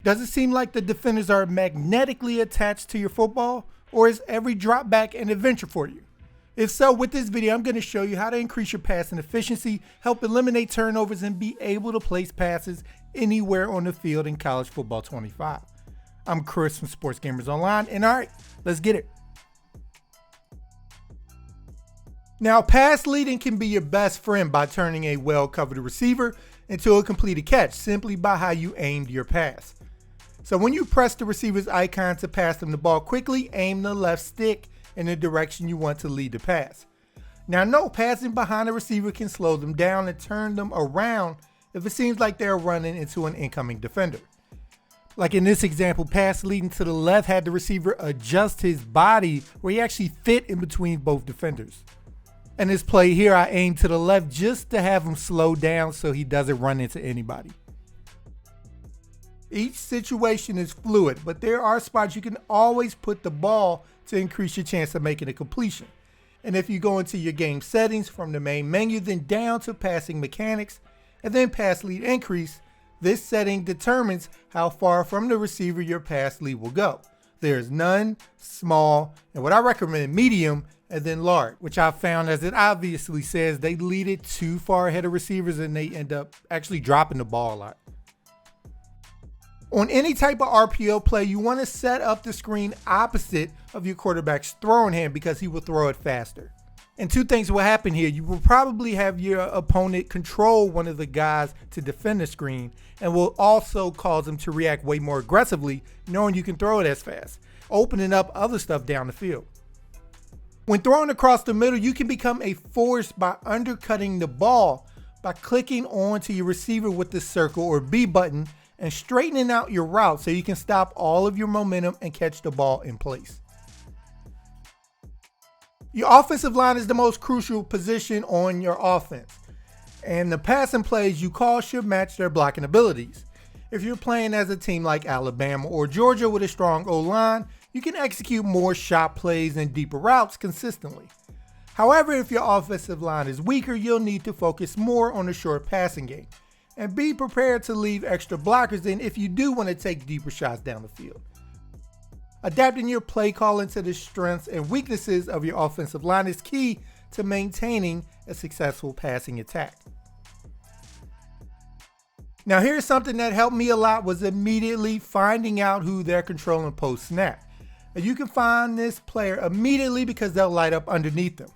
Does it seem like the defenders are magnetically attached to your football, or is every drop back an adventure for you? If so, with this video, I'm going to show you how to increase your passing efficiency, help eliminate turnovers, and be able to place passes anywhere on the field in college football 25. I'm Chris from Sports Gamers Online, and all right, let's get it. Now, pass leading can be your best friend by turning a well-covered receiver into a completed catch simply by how you aimed your pass. So when you press the receiver's icon to pass them the ball quickly, aim the left stick in the direction you want to lead the pass. Now, no, passing behind a receiver can slow them down and turn them around if it seems like they're running into an incoming defender. Like in this example, pass leading to the left had the receiver adjust his body where he actually fit in between both defenders. In this play here, I aimed to the left just to have him slow down so he doesn't run into anybody. Each situation is fluid, but there are spots you can always put the ball to increase your chance of making a completion. And if you go into your game settings from the main menu, then down to passing mechanics, and then pass lead increase, this setting determines how far from the receiver your pass lead will go. There's none, small, and what I recommend, medium, and then large, which I've found, as it obviously says, they lead it too far ahead of receivers and they end up actually dropping the ball a lot. On any type of RPO play, you want to set up the screen opposite of your quarterback's throwing hand because he will throw it faster. And two things will happen here. You will probably have your opponent control one of the guys to defend the screen and will also cause them to react way more aggressively, knowing you can throw it as fast, opening up other stuff down the field. When throwing across the middle, you can become a force by undercutting the ball by clicking onto your receiver with the circle or B button and straightening out your route so you can stop all of your momentum and catch the ball in place. Your offensive line is the most crucial position on your offense, and the passing plays you call should match their blocking abilities. If you're playing as a team like Alabama or Georgia with a strong O-line, you can execute more shot plays and deeper routes consistently. However, if your offensive line is weaker, you'll need to focus more on the short passing game and be prepared to leave extra blockers in if you do want to take deeper shots down the field. Adapting your play calling to the strengths and weaknesses of your offensive line is key to maintaining a successful passing attack. Now, here's something that helped me a lot was immediately finding out who they're controlling post snap. And you can find this player immediately because they'll light up underneath them.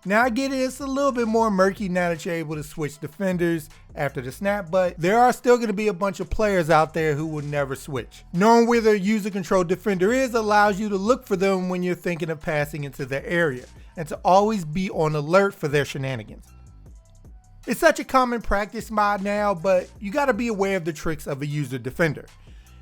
Now, I get it, it's a little bit more murky now that you're able to switch defenders after the snap, but there are still going to be a bunch of players out there who will never switch. Knowing where their user-controlled defender is allows you to look for them when you're thinking of passing into their area and to always be on alert for their shenanigans. It's such a common practice mod now, but you got to be aware of the tricks of a user defender.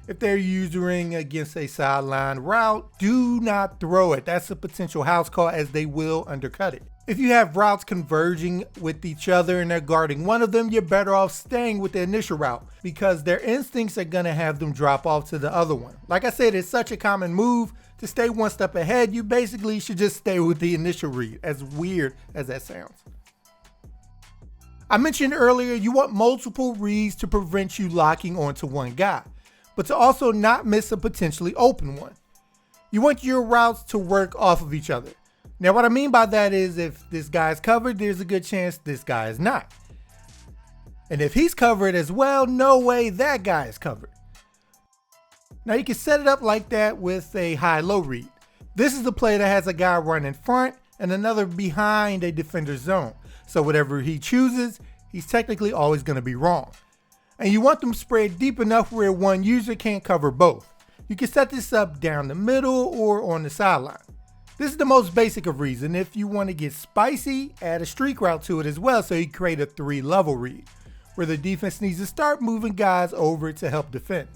If they're using against a sideline route, do not throw it. That's a potential house call as they will undercut it. If you have routes converging with each other and they're guarding one of them, you're better off staying with the initial route because their instincts are going to have them drop off to the other one. Like I said, it's such a common move to stay one step ahead. You basically should just stay with the initial read, as weird as that sounds. I mentioned earlier you want multiple reads to prevent you locking onto one guy, but to also not miss a potentially open one. You want your routes to work off of each other. Now, what I mean by that is if this guy is covered, there's a good chance this guy is not. And if he's covered as well, no way that guy is covered. Now, you can set it up like that with a high-low read. This is the play that has a guy run in front and another behind a defender's zone. So whatever he chooses, he's technically always going to be wrong. And you want them spread deep enough where one user can't cover both. You can set this up down the middle or on the sideline. This is the most basic of reads, and if you want to get spicy, add a streak route to it as well so you create a 3-level read, where the defense needs to start moving guys over to help defend.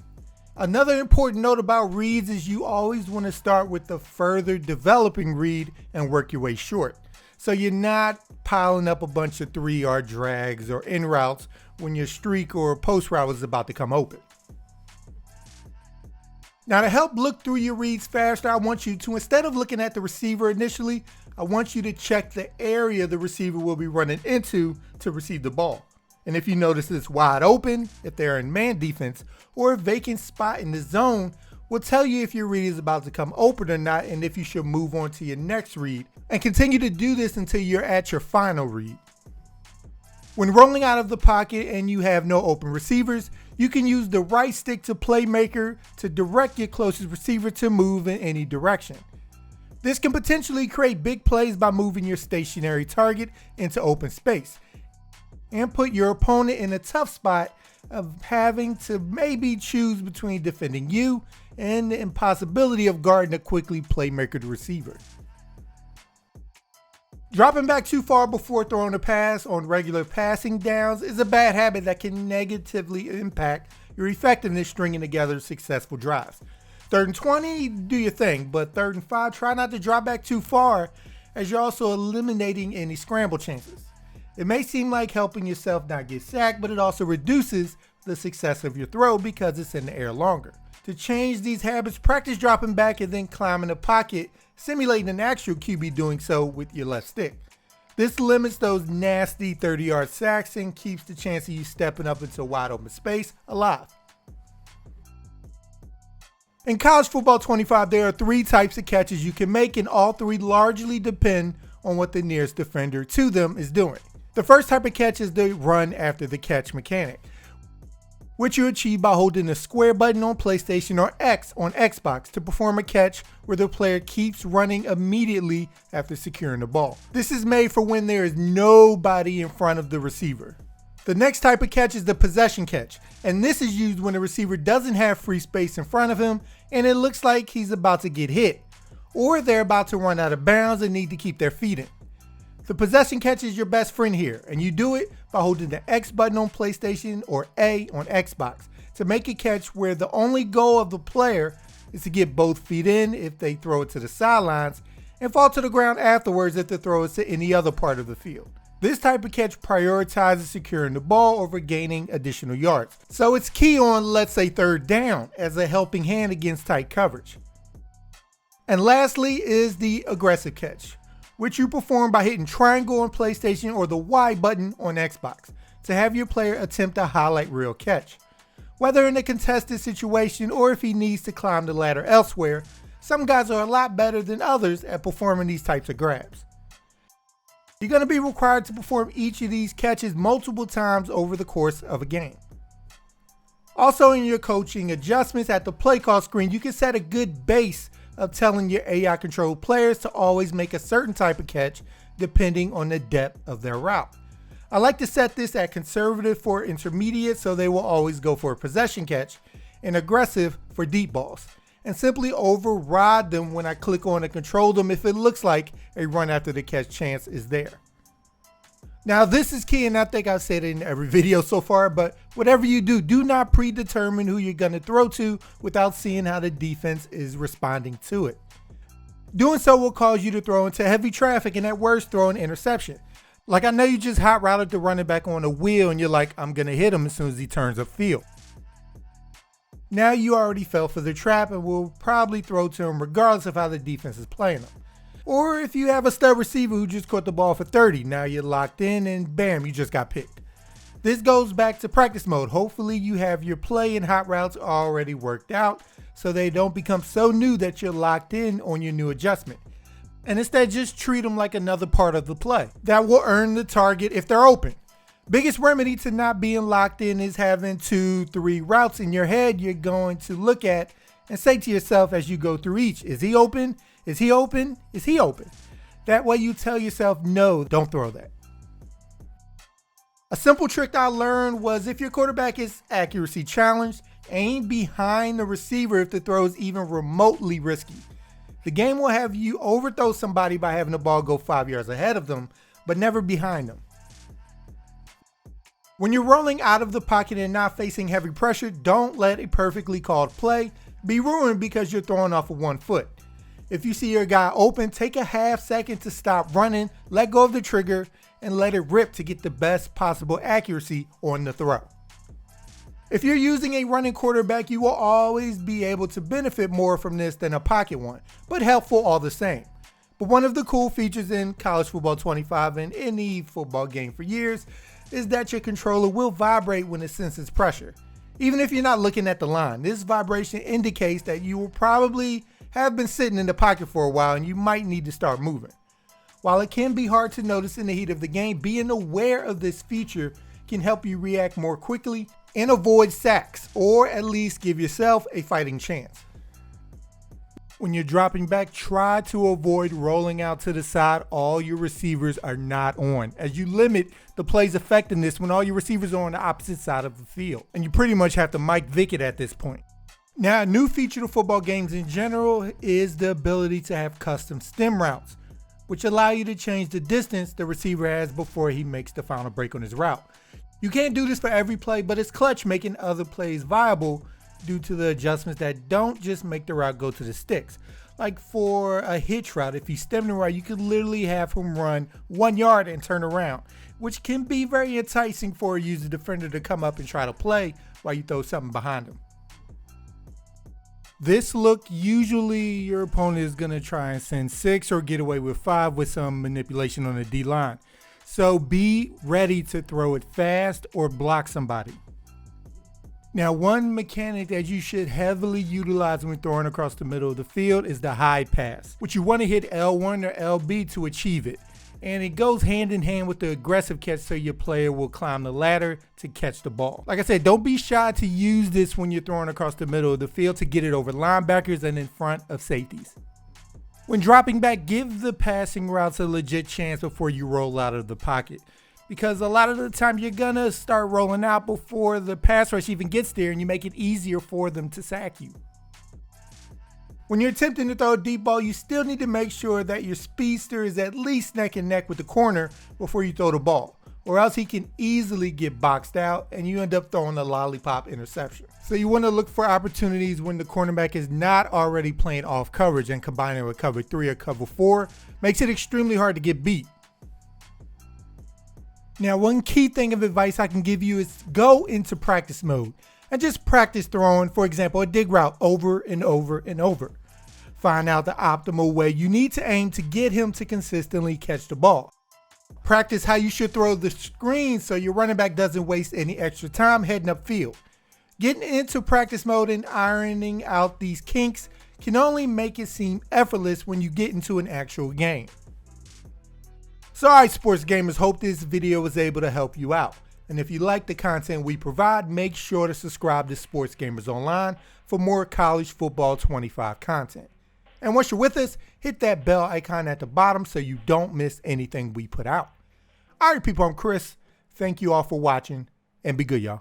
Another important note about reads is you always want to start with the further developing read and work your way short. So you're not piling up a bunch of 3-yard drags or in routes when your streak or post route is about to come open. Now, to help look through your reads faster, I want you to, instead of looking at the receiver initially, I want you to check the area the receiver will be running into to receive the ball. And if you notice it's wide open, if they're in man defense, or a vacant spot in the zone, will tell you if your read is about to come open or not and if you should move on to your next read, and continue to do this until you're at your final read. When rolling out of the pocket and you have no open receivers, you can use the right stick to playmaker to direct your closest receiver to move in any direction. This can potentially create big plays by moving your stationary target into open space and put your opponent in a tough spot of having to maybe choose between defending you and the impossibility of guarding a quickly playmaker receiver. Dropping back too far before throwing a pass on regular passing downs is a bad habit that can negatively impact your effectiveness stringing together successful drives. 3rd and 20, do your thing, but 3rd and 5, try not to drop back too far as you're also eliminating any scramble chances. It may seem like helping yourself not get sacked, but it also reduces the success of your throw because it's in the air longer. To change these habits, practice dropping back and then climbing the pocket, simulating an actual QB doing so with your left stick. This limits those nasty 30-yard sacks and keeps the chance of you stepping up into wide open space alive. In College Football 25, there are 3 types of catches you can make, and all 3 largely depend on what the nearest defender to them is doing. The first type of catch is the run after the catch mechanic, which you achieve by holding the square button on PlayStation or X on Xbox to perform a catch where the player keeps running immediately after securing the ball. This is made for when there is nobody in front of the receiver. The next type of catch is the possession catch, and this is used when the receiver doesn't have free space in front of him and it looks like he's about to get hit, or they're about to run out of bounds and need to keep their feet in. The possession catch is your best friend here, and you do it by holding the X button on PlayStation or A on Xbox to make a catch where the only goal of the player is to get both feet in if they throw it to the sidelines and fall to the ground afterwards if the throw is to any other part of the field. This type of catch prioritizes securing the ball over gaining additional yards, so it's key on, let's say, 3rd down as a helping hand against tight coverage. And lastly is the aggressive catch, which you perform by hitting triangle on PlayStation or the Y button on Xbox to have your player attempt a highlight reel catch. Whether in a contested situation or if he needs to climb the ladder elsewhere, some guys are a lot better than others at performing these types of grabs. You're going to be required to perform each of these catches multiple times over the course of a game. Also, in your coaching adjustments at the play call screen, you can set a good base of telling your AI controlled players to always make a certain type of catch depending on the depth of their route. I like to set this at conservative for intermediate so they will always go for a possession catch, and aggressive for deep balls, and simply override them when I click on to control them if it looks like a run after the catch chance is there. Now this is key, and I think I've said it in every video so far, but whatever you do, do not predetermine who you're going to throw to without seeing how the defense is responding to it. Doing so will cause you to throw into heavy traffic and at worst throw an interception. Like, I know you just hot routed the running back on a wheel and you're like, I'm going to hit him as soon as he turns upfield. Now you already fell for the trap and will probably throw to him regardless of how the defense is playing him. Or if you have a stud receiver who just caught the ball for 30, now you're locked in and bam, you just got picked. This goes back to practice mode. Hopefully you have your play and hot routes already worked out so they don't become so new that you're locked in on your new adjustment. And instead just treat them like another part of the play that will earn the target if they're open. Biggest remedy to not being locked in is having 2-3 routes in your head you're going to look at and say to yourself as you go through each, is he open? Is he open? Is he open? That way you tell yourself, no, don't throw that. A simple trick I learned was if your quarterback is accuracy challenged, aim behind the receiver if the throw is even remotely risky. The game will have you overthrow somebody by having the ball go 5 yards ahead of them, but never behind them. When you're rolling out of the pocket and not facing heavy pressure, don't let a perfectly called play be ruined because you're throwing off of 1 foot. If you see your guy open, take a half second to stop running, let go of the trigger, and let it rip to get the best possible accuracy on the throw. If you're using a running quarterback, you will always be able to benefit more from this than a pocket one, but helpful all the same. But one of the cool features in College Football 25 and any football game for years is that your controller will vibrate when it senses pressure. Even if you're not looking at the line, this vibration indicates that you will probably have been sitting in the pocket for a while and you might need to start moving. While it can be hard to notice in the heat of the game, being aware of this feature can help you react more quickly and avoid sacks, or at least give yourself a fighting chance. When you're dropping back, try to avoid rolling out to the side all your receivers are not on, as you limit the play's effectiveness when all your receivers are on the opposite side of the field. And you pretty much have to Mike Vick it at this point. Now, a new feature to football games in general is the ability to have custom stem routes, which allow you to change the distance the receiver has before he makes the final break on his route. You can't do this for every play, but it's clutch, making other plays viable due to the adjustments that don't just make the route go to the sticks. Like for a hitch route, if you stem the route, you could literally have him run 1 yard and turn around, which can be very enticing for a user defender to come up and try to play while you throw something behind him. This look, usually your opponent is going to try and send 6 or get away with 5 with some manipulation on the D-line. So be ready to throw it fast or block somebody. Now, one mechanic that you should heavily utilize when throwing across the middle of the field is the high pass, which you want to hit L1 or LB to achieve it. And it goes hand in hand with the aggressive catch, so your player will climb the ladder to catch the ball. Like I said, don't be shy to use this when you're throwing across the middle of the field to get it over linebackers and in front of safeties. When dropping back, give the passing routes a legit chance before you roll out of the pocket, because a lot of the time you're gonna start rolling out before the pass rush even gets there, and you make it easier for them to sack you. When you're attempting to throw a deep ball, you still need to make sure that your speedster is at least neck and neck with the corner before you throw the ball, or else he can easily get boxed out and you end up throwing a lollipop interception. So you want to look for opportunities when the cornerback is not already playing off coverage, and combining with cover 3 or cover 4 makes it extremely hard to get beat. Now, one key thing of advice I can give you is go into practice mode and just practice throwing, for example, a dig route over and over and over. Find out the optimal way you need to aim to get him to consistently catch the ball. Practice how you should throw the screen so your running back doesn't waste any extra time heading upfield. Getting into practice mode and ironing out these kinks can only make it seem effortless when you get into an actual game. So alright, sports gamers, hope this video was able to help you out. And if you like the content we provide, make sure to subscribe to Sports Gamers Online for more college football 25 content. And once you're with us, hit that bell icon at the bottom so you don't miss anything we put out. Alright people, I'm Chris. Thank you all for watching, and be good, y'all.